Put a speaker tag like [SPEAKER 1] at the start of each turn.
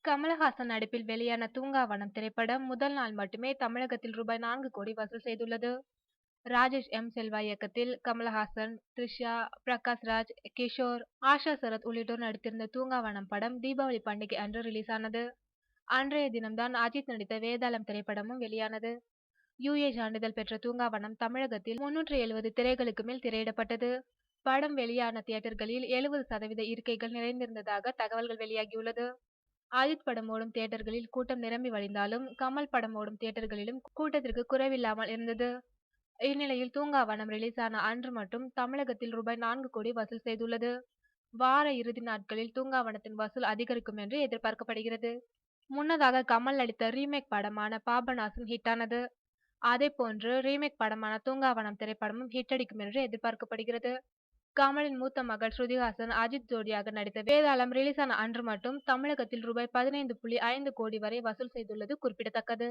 [SPEAKER 1] கமலஹாசன் நடிப்பில் வெளியான தூங்காவனம் திரைப்படம் முதல் நாள் மட்டுமே தமிழகத்தில் ரூபாய் 4 கோடி வசூல் செய்துள்ளது. ராஜேஷ் எம். செல்வா இயக்கத்தில் கமலஹாசன், த்ரிஷா, பிரகாஷ் ராஜ், கிஷோர், ஆஷா சரத் உள்ளிட்டோர் நடித்திருந்த தூங்காவனம் படம் தீபாவளி பண்டிகை அன்று ரிலீஸ் ஆனது. அன்றைய தினம்தான் அஜித் நடித்த வேதாளம் திரைப்படமும் வெளியானது. UA சான்றிதழ் பெற்ற தூங்காவனம் தமிழகத்தில் 370 திரைகளுக்கு மேல் திரையிடப்பட்டது. படம் வெளியான தியேட்டர்களில் 70% இருக்கைகள் நிறைந்திருந்ததாக தகவல்கள் வெளியாகியுள்ளது. அஜித் படம் ஓடும் தியேட்டர்களில் கூட்டம் நிரம்பி வழிந்தாலும் கமல் படம் ஓடும் தியேட்டர்களிலும் கூட்டத்திற்கு குறைவில்லாமல் இருந்தது. இந்நிலையில் தூங்காவனம் ரிலீஸ் ஆன அன்று மட்டும் தமிழகத்தில் ரூபாய் 4 கோடி வசூல் செய்துள்ளது. வார இறுதி நாட்களில் தூங்காவனத்தின் வசூல் அதிகரிக்கும் என்று எதிர்பார்க்கப்படுகிறது. முன்னதாக கமல் நடித்த ரீமேக் படமான பாபநாசம் ஹிட்டானது. அதேபோன்று ரீமேக் படமான தூங்காவனம் திரைப்படமும் ஹிட் அடிக்கும் என்று எதிர்பார்க்கப்படுகிறது. கமலின் மூத்த மகள் ஸ்ருதிஹாசன், அஜித் ஜோடியாக நடித்த வேதாளம் ரிலீஸ் ஆன அன்று மட்டும் தமிழகத்தில் ரூபாய் 15.5 கோடி வரை வசூல் செய்துள்ளது குறிப்பிடத்தக்கது.